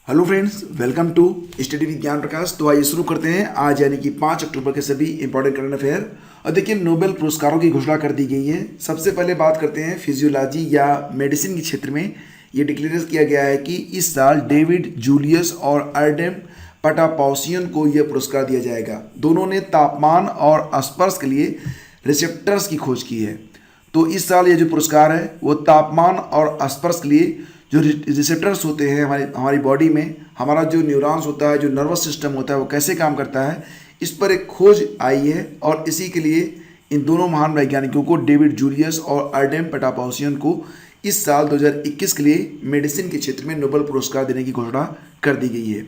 Hello friends, welcome to study Vigyan Prakash. तो आइए शुरू करते हैं आज यानी कि 5 अक्टूबर के सभी इंपॉर्टेंट करंट अफेयर। और देखिए, नोबेल पुरस्कारों की घोषणा कर दी गई है। सबसे पहले बात करते हैं फिजियोलॉजी या मेडिसिन के क्षेत्र में ये डिक्लेयर किया गया है कि इस साल डेविड जूलियस और अर्डेम पटापॉसियन को यह पुरस्कार दिया जाएगा। दोनों ने तापमान और स्पर्श के लिए रिसेप्टर्स की खोज की है। तो इस साल ये जो पुरस्कार है वो तापमान और स्पर्श के लिए जो रिसेप्टर्स होते हैं हमारी बॉडी में, हमारा जो न्यूरॉन्स होता है, जो नर्वस सिस्टम होता है, वो कैसे काम करता है, इस पर एक खोज आई है। और इसी के लिए इन दोनों महान वैज्ञानिकों को, डेविड जूलियस और अर्डेम पटापॉसियन को, इस साल 2021 के लिए मेडिसिन के क्षेत्र में नोबेल पुरस्कार देने की घोषणा कर दी गई है।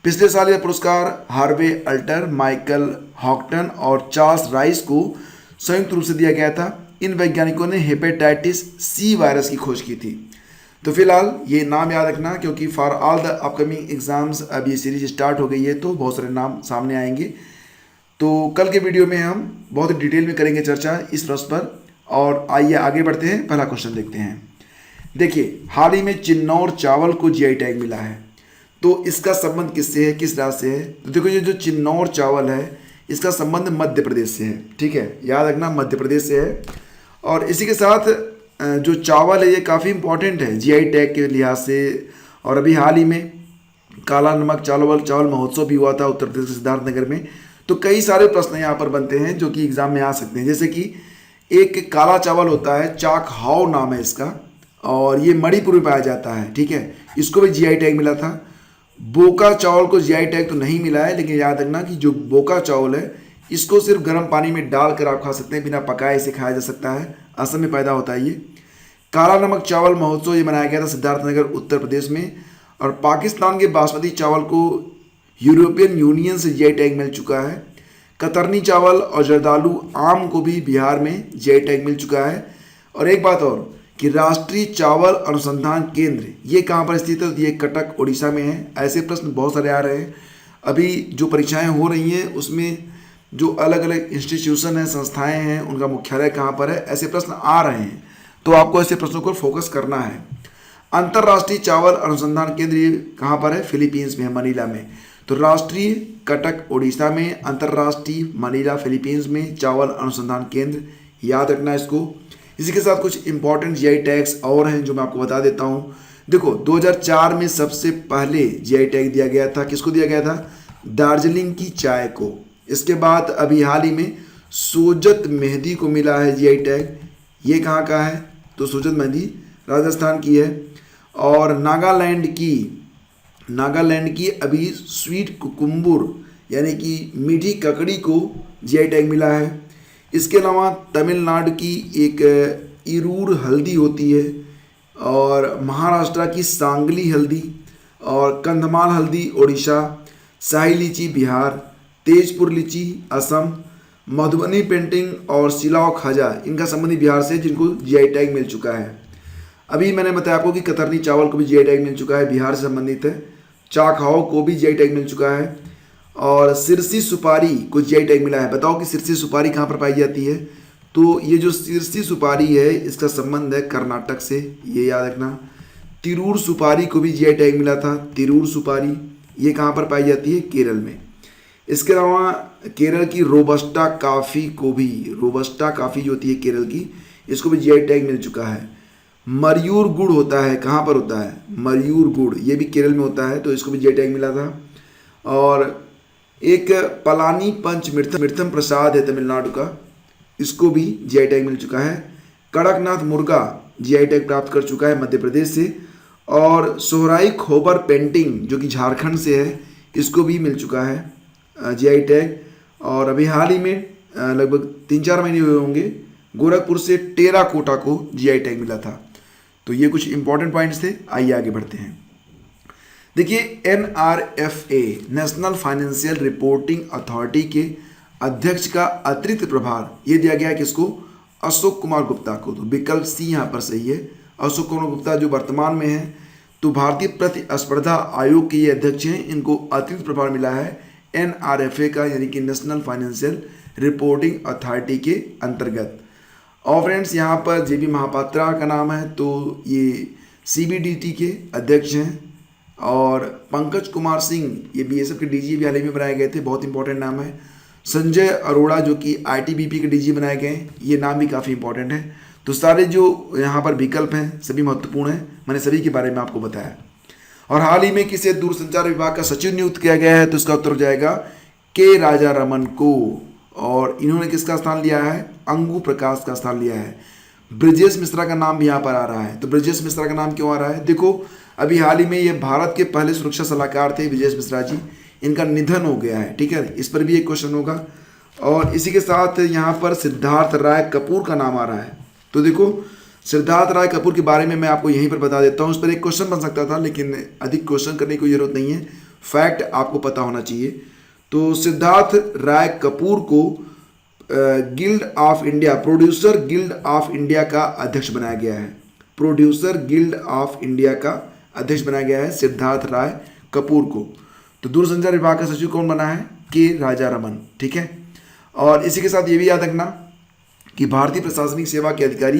पिछले साल यह पुरस्कार हार्वे अल्टर, माइकल हॉक्टन और चार्ल्स राइस को संयुक्त रूप से दिया गया था। इन वैज्ञानिकों ने हेपेटाइटिस सी वायरस की खोज की थी। तो फिलहाल ये नाम याद रखना, क्योंकि for all the upcoming exams अब ये सीरीज स्टार्ट हो गई है, तो बहुत सारे नाम सामने आएंगे। तो कल के वीडियो में हम बहुत डिटेल में करेंगे चर्चा इस प्रश्न पर। और आइए आगे बढ़ते हैं, पहला क्वेश्चन देखते हैं। देखिए, हाल ही में चिन्नौर चावल को जीआई टैग मिला है। तो इसका संबंध किससे है, किस राज्य से है? तो देखो, ये जो चिन्नौर चावल है इसका संबंध मध्य प्रदेश से है। ठीक है, याद रखना, मध्य प्रदेश से है। और इसी के साथ जो चावल है ये काफ़ी इंपॉर्टेंट है जीआई टैग के लिहाज से। और अभी हाल ही में काला नमक चावल महोत्सव भी हुआ था उत्तर प्रदेश के सिद्धार्थनगर में। तो कई सारे प्रश्न यहाँ पर बनते हैं जो कि एग्जाम में आ सकते हैं। जैसे कि एक काला चावल होता है, चाक हाओ नाम है इसका, और ये मणिपुर में पाया जाता है। ठीक है, इसको भी जीआई टैग मिला था। बोका चावल को जीआई टैग तो नहीं मिला है, लेकिन याद रखना कि जो बोका चावल है इसको सिर्फ गर्म पानी में डालकर आप खा सकते हैं, बिना पकाए इसे खाया जा सकता है। असम में पैदा होता है ये। काला नमक चावल महोत्सव ये मनाया गया था सिद्धार्थनगर उत्तर प्रदेश में। और पाकिस्तान के बासमती चावल को यूरोपियन यूनियन से जीआई टैग मिल चुका है। कतरनी चावल और जर्दालू आम को भी बिहार में जीआई टैग मिल चुका है। और एक बात और कि राष्ट्रीय चावल अनुसंधान केंद्र ये कहाँ पर स्थित है? तो ये कटक उड़ीसा में है। ऐसे प्रश्न बहुत सारे आ रहे हैं। अभी जो परीक्षाएं हो रही हैं उसमें जो अलग अलग इंस्टीट्यूशन हैं, संस्थाएं हैं, उनका मुख्यालय कहाँ पर है, ऐसे प्रश्न आ रहे हैं। तो आपको ऐसे प्रश्नों पर फोकस करना है। अंतर्राष्ट्रीय चावल अनुसंधान केंद्र ये कहाँ पर है? फिलीपींस में है, मनीला में। तो राष्ट्रीय कटक उड़ीसा में, अंतर्राष्ट्रीय मनीला फिलीपींस में चावल अनुसंधान केंद्र, याद रखना इसको। इसी के साथ कुछ इंपॉर्टेंट जीआई टैग्स और हैं जो मैं आपको बता देता हूँ। देखो, 2004 में सबसे पहले जीआई टैग दिया गया था। किसको दिया गया था? दार्जिलिंग की चाय को। इसके बाद अभी हाल ही में सोजत मेहंदी को मिला है जीआई टैग। ये कहाँ का है? तो सोजत मेहंदी राजस्थान की है। और नागालैंड की अभी स्वीट कुकुम्बुर यानी कि मीठी ककड़ी को जीआई टैग मिला है। इसके अलावा तमिलनाडु की एक इरूर हल्दी होती है, और महाराष्ट्र की सांगली हल्दी, और कंधमाल हल्दी उड़ीसा, शाही लीची बिहार, तेजपुर लीची असम, मधुबनी पेंटिंग और सिलाव खाजा इनका संबंधी बिहार से, जिनको जीआई टैग मिल चुका है। अभी मैंने बताया आपको कि कतरनी चावल को भी जीआई टैग मिल चुका है, बिहार से संबंधित है। चाकहाओ को भी जीआई टैग मिल चुका है। और सिरसी सुपारी को जीआई टैग मिला है। बताओ कि सिरसी सुपारी कहाँ पर पाई जाती है? तो ये जो सिरसी सुपारी है इसका संबंध है कर्नाटक से, ये याद रखना। तिरूर सुपारी को भी जीआई टैग मिला था। तिरूर सुपारी ये कहाँ पर पाई जाती है? केरल में। इसके अलावा केरल की रोबस्टा काफ़ी को भी, रोबस्टा काफ़ी जो होती है केरल की, इसको भी जीआई टैग मिल चुका है। मयूर गुड़ होता है, कहाँ पर होता है? मयूर गुड़, ये भी केरल में होता है, तो इसको भी जीआई टैग मिला था। और एक पलानी पंच मिर्थम प्रसाद है तमिलनाडु का, इसको भी जीआई टैग मिल चुका है। कड़कनाथ मुर्गा जीआई टैग प्राप्त कर चुका है मध्य प्रदेश से। और सोहराई खोबर पेंटिंग जो कि झारखंड से है, इसको भी मिल चुका है जीआई टैग। और अभी हाल ही में लगभग 3-4 महीने हुए होंगे, गोरखपुर से टेराकोटा को जीआई टैग मिला था। तो ये कुछ इंपॉर्टेंट पॉइंट्स थे। आइए आगे बढ़ते हैं। देखिए, NRFA national financial reporting authority के अध्यक्ष का अतिरिक्त प्रभार ये दिया गया है किसको? अशोक कुमार गुप्ता को। तो विकल्प सी यहाँ पर सही है। अशोक कुमार गुप्ता जो वर्तमान में है तो भारतीय प्रतिस्पर्धा आयोग के ये अध्यक्ष हैं। इनको अतिरिक्त प्रभार मिला है NRFA का, यानी कि नेशनल फाइनेंशियल रिपोर्टिंग अथॉरिटी के अंतर्गत। और फ्रेंड्स, यहाँ पर JB महापात्रा का नाम है, तो ये CBDT के अध्यक्ष हैं। और पंकज कुमार सिंह ये बीएसएफ के डीजी भी हाल ही में बनाए गए थे, बहुत इंपॉर्टेंट नाम है। संजय अरोड़ा जो कि आईटीबीपी के डीजी बनाए गए हैं, ये नाम भी काफ़ी इंपॉर्टेंट है। तो सारे जो यहाँ पर विकल्प हैं सभी महत्वपूर्ण हैं, मैंने सभी के बारे में आपको बताया। और हाल ही में किसे दूरसंचार विभाग का सचिव नियुक्त किया गया है, तो इसका उत्तर हो जाएगा के राजा रमन को। और इन्होंने किसका स्थान लिया है, अंगू प्रकाश का स्थान लिया है। ब्रजेश मिश्रा का नाम भी यहाँ पर आ रहा है। तो ब्रजेश मिश्रा का नाम क्यों आ रहा है, देखो अभी हाल ही में ये भारत के पहले सुरक्षा सलाहकार थे ब्रजेश मिश्रा जी, इनका निधन हो गया है, ठीक है, इस पर भी एक क्वेश्चन होगा। और इसी के साथ यहाँ पर सिद्धार्थ राय कपूर का नाम आ रहा है। तो देखो सिद्धार्थ राय कपूर के बारे में मैं आपको यहीं पर बता देता हूँ, उस पर एक क्वेश्चन बन सकता था, लेकिन अधिक क्वेश्चन करने की कोई जरूरत नहीं है, फैक्ट आपको पता होना चाहिए। तो सिद्धार्थ राय कपूर को guild of India, producer guild of India का अध्यक्ष बनाया गया है। प्रोड्यूसर गिल्ड ऑफ इंडिया का अध्यक्ष बनाया गया है सिद्धार्थ राय कपूर को। तो दूरसंचार विभाग का सचिव कौन बना है, के राजा रमन, ठीक है। और इसी के साथ ये भी याद रखना कि भारतीय प्रशासनिक सेवा के अधिकारी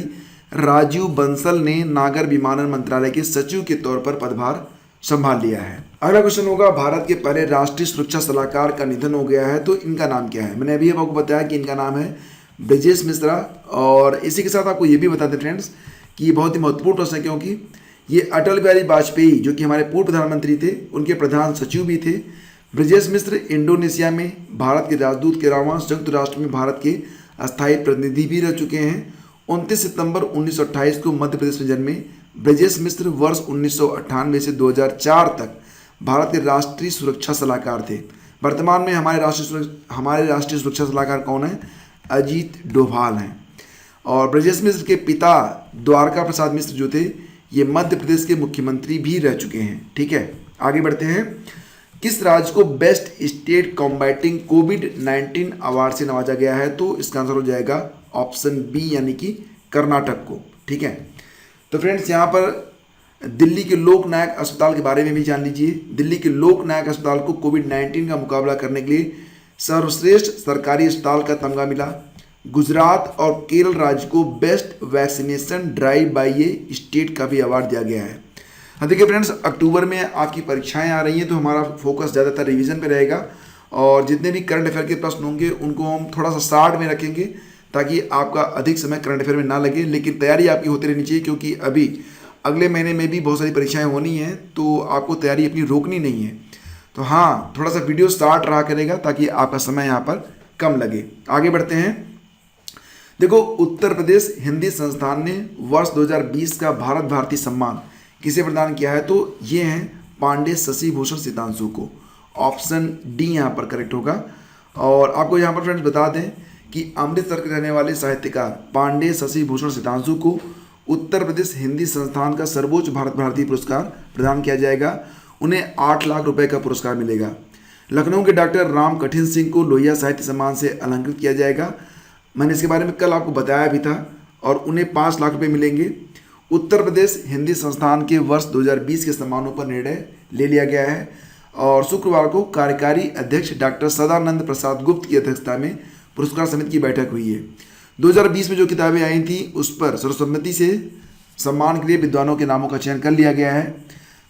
राजीव बंसल ने नागर विमानन मंत्रालय के सचिव के तौर पर पदभार संभाल लिया है। अगला क्वेश्चन होगा, भारत के पहले राष्ट्रीय सुरक्षा सलाहकार का निधन हो गया है, तो इनका नाम क्या है। मैंने अभी आपको बताया कि इनका नाम है ब्रजेश मिश्रा। और इसी के साथ आपको ये भी बता दें फ्रेंड्स कि ये बहुत ही महत्वपूर्ण प्रश्न है, क्योंकि ये अटल बिहारी वाजपेयी जो कि हमारे पूर्व प्रधानमंत्री थे, उनके प्रधान सचिव भी थे। ब्रजेश मिश्र इंडोनेशिया में भारत के राजदूत के अलावा संयुक्त राष्ट्र में भारत के अस्थायी प्रतिनिधि भी रह चुके हैं। 29 सितंबर 1928 को मध्य प्रदेश में जन्मे ब्रजेश मिश्र वर्ष 1998 से 2004 तक भारत के राष्ट्रीय सुरक्षा सलाहकार थे। वर्तमान में हमारे राष्ट्रीय सुरक्षा सलाहकार कौन है, अजीत डोभाल हैं। और ब्रजेश मिश्र के पिता द्वारका प्रसाद मिश्र जो थे, ये मध्य प्रदेश के मुख्यमंत्री भी रह चुके हैं, ठीक है। आगे बढ़ते हैं, किस राज्य को बेस्ट स्टेट कॉम्बैटिंग कोविड-19 अवार्ड से नवाजा गया है, तो इसका आंसर हो जाएगा ऑप्शन बी यानी कि कर्नाटक को, ठीक है। तो फ्रेंड्स यहाँ पर दिल्ली के लोकनायक अस्पताल के बारे में भी जान लीजिए। दिल्ली के लोकनायक अस्पताल को कोविड-19 का मुकाबला करने के लिए सर्वश्रेष्ठ सरकारी अस्पताल का तमगा मिला। गुजरात और केरल राज्य को बेस्ट वैक्सीनेशन ड्राइव बाय ए स्टेट का भी अवार्ड दिया गया है। हाँ देखिए फ्रेंड्स, अक्टूबर में आपकी परीक्षाएं आ रही हैं, तो हमारा फोकस ज़्यादातर रिवीजन पे रहेगा और जितने भी करंट अफेयर के प्रश्न होंगे उनको हम थोड़ा सा शार्ट में रखेंगे ताकि आपका अधिक समय करंट अफेयर में ना लगे। लेकिन तैयारी आपकी होती रहनी चाहिए, क्योंकि अभी अगले महीने में भी बहुत सारी परीक्षाएं होनी हैं, तो आपको तैयारी अपनी रोकनी नहीं है। तो हाँ, थोड़ा सा वीडियो शार्ट रहा करेगा ताकि आपका समय यहाँ पर कम लगे। आगे बढ़ते हैं। देखो, उत्तर प्रदेश हिंदी संस्थान ने वर्ष 2020 का भारत भारती सम्मान किसे प्रदान किया है, तो ये हैं पांडे शशि भूषण सितांशु को। ऑप्शन डी यहाँ पर करेक्ट होगा। और आपको यहाँ पर फ्रेंड्स बता दें कि अमृतसर के रहने वाले साहित्यकार पांडे शशि भूषण सितांशु को उत्तर प्रदेश हिंदी संस्थान का सर्वोच्च भारत भारती पुरस्कार प्रदान किया जाएगा। उन्हें 8 लाख रुपए का पुरस्कार मिलेगा। लखनऊ के डॉक्टर राम कठिन सिंह को लोहिया साहित्य सम्मान से अलंकृत किया जाएगा। मैंने इसके बारे में कल आपको बताया भी था, और उन्हें 5 लाख रुपए मिलेंगे। उत्तर प्रदेश हिंदी संस्थान के वर्ष 2020 के सम्मानों पर निर्णय ले लिया गया है और शुक्रवार को कार्यकारी अध्यक्ष डॉक्टर सदानंद प्रसाद गुप्त की अध्यक्षता में पुरस्कार समिति की बैठक हुई है। 2020 में जो किताबें आई थी उस पर सर्वसम्मति से सम्मान के लिए विद्वानों के नामों का चयन कर लिया गया है।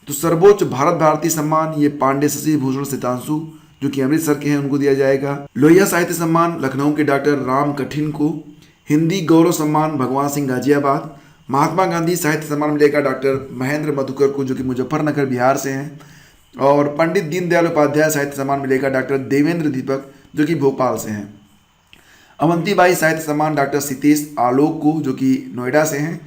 तो सर्वोच्च भारत भारती सम्मान ये पांडे शशि भूषण सितांशु जो कि अमृतसर के हैं उनको दिया जाएगा। लोहिया साहित्य सम्मान लखनऊ के डॉक्टर राम कठिन को। हिंदी गौरव सम्मान भगवान सिंह गाजियाबाद। महात्मा गांधी साहित्य सम्मान मिलेगा डॉक्टर महेंद्र मधुकर को जो कि मुजफ्फरनगर बिहार से हैं। और पंडित दीनदयाल उपाध्याय साहित्य सम्मान मिलेगा डॉक्टर देवेंद्र दीपक जो कि भोपाल से हैं। अवंतीबाई साहित्य सम्मान डॉक्टर सितेश आलोक को जो कि नोएडा से हैं।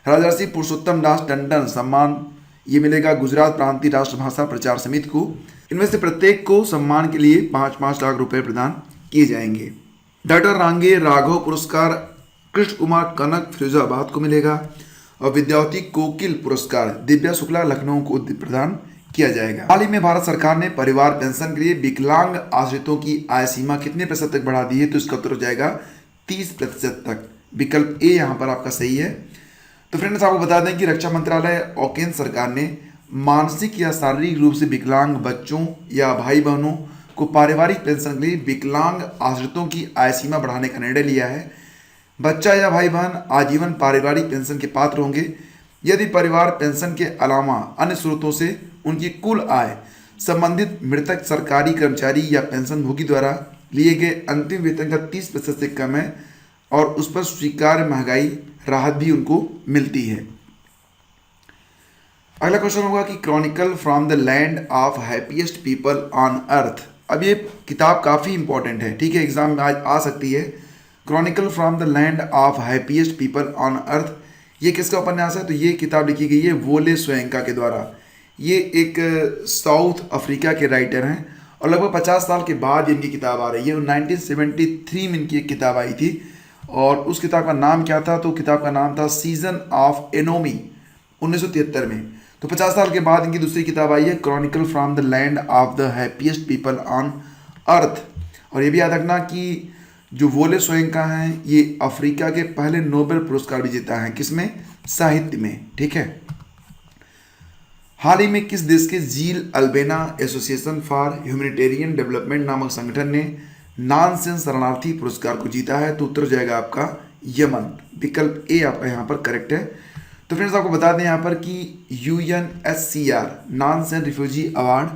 राजर्षि पुरुषोत्तम दास टंडन सम्मान ये मिलेगा गुजरात प्रांतीय राष्ट्रभाषा प्रचार समिति को। इनमें से प्रत्येक को सम्मान के लिए 5-5 लाख रुपए प्रदान किए जाएंगे। डॉक्टर रांगे राघव पुरस्कार कृष्ण कुमार कनक फिरोजाबाद को मिलेगा और विद्यावती कोकिल पुरस्कार दिव्या शुक्ला लखनऊ को प्रदान किया जाएगा। हाल ही में भारत सरकार ने परिवार पेंशन के लिए विकलांग आश्रितों की आय सीमा कितने प्रतिशत तक बढ़ा दी है, तो इसका उत्तर हो जाएगा 30% तक। विकल्प ए यहाँ पर आपका सही है। तो फ्रेंड्स आपको बता दें कि रक्षा मंत्रालय और केंद्र सरकार ने मानसिक या शारीरिक रूप से विकलांग बच्चों या भाई बहनों को पारिवारिक पेंशन के लिए विकलांग आश्रितों की आय सीमा बढ़ाने का निर्णय लिया है। बच्चा या भाई बहन आजीवन पारिवारिक पेंशन के पात्र होंगे यदि परिवार पेंशन के अलावा अन्य स्रोतों से उनकी कुल आय संबंधित मृतक सरकारी कर्मचारी या पेंशनभोगी द्वारा लिए गए अंतिम वेतन का 30% से कम है और उस पर स्वीकार्य महंगाई राहत भी उनको मिलती है। अगला क्वेश्चन होगा कि Chronicle from the land of happiest people on earth. अब ये किताब काफ़ी इंपॉर्टेंट है, ठीक है, एग्जाम में आज आ सकती है। Chronicle from the land of happiest people on earth, ये किसका उपन्यास है? तो ये किताब लिखी गई है वोले सोयंका के द्वारा। ये एक साउथ अफ्रीका के राइटर हैं और लगभग 50 साल के बाद इनकी किताब आ रही है। 1973 में इनकी एक किताब आई थी और उस किताब का नाम क्या था? तो किताब का नाम था सीजन ऑफ एनोमी, 1973 में। तो 50 साल के बाद इनकी दूसरी किताब आई है Chronicle from the land of the happiest people on earth. और ये भी याद रखना कि जो वोले सोयंका हैं ये अफ्रीका के पहले नोबेल पुरस्कार विजेता हैं। किसमें? साहित्य में, ठीक है। हाल ही में किस देश के जील अल्बेना एसोसिएशन फॉर ह्यूमैनिटेरियन डेवलपमेंट नामक संगठन ने नॉनसेंस शरणार्थी पुरस्कार को जीता है? तो उत्तर हो जाएगा आपका यमन। विकल्प ए आपका यहाँ पर करेक्ट है। तो फ्रेंड्स आपको बता दें यहाँ पर कि UNHCR नॉनसेंस रिफ्यूजी अवार्ड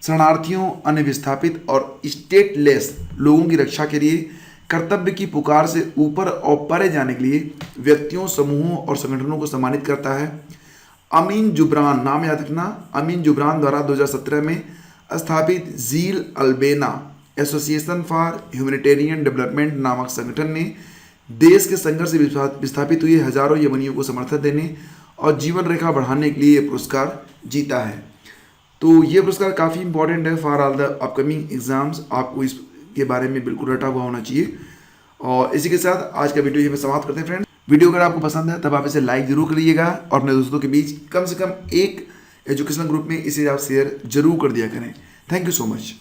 शरणार्थियों, अन्य विस्थापित और स्टेटलेस लोगों की रक्षा के लिए कर्तव्य की पुकार से ऊपर और परे जाने के लिए व्यक्तियों, समूहों और संगठनों को सम्मानित करता है। अमीन जुबरान, नाम याद रखना, अमीन जुबरान द्वारा 2017 में स्थापित जील अल्बेना एसोसिएशन फॉर ह्यूमैनिटेरियन डेवलपमेंट नामक संगठन ने देश के संघर्ष से विस्थापित हुए हजारों यमनियों को समर्थन देने और जीवन रेखा बढ़ाने के लिए ये पुरस्कार जीता है। तो ये पुरस्कार काफ़ी इंपॉर्टेंट है for all the upcoming exams. आपको इसके बारे में बिल्कुल रटा हुआ होना चाहिए। और इसी के साथ आज का वीडियो ये समाप्त करते हैं फ्रेंड। वीडियो अगर आपको पसंद है तब आप इसे लाइक जरूर करिएगा और अपने दोस्तों के बीच कम से कम एक एजुकेशनल ग्रुप में इसे आप शेयर जरूर कर दिया करें। Thank you so much.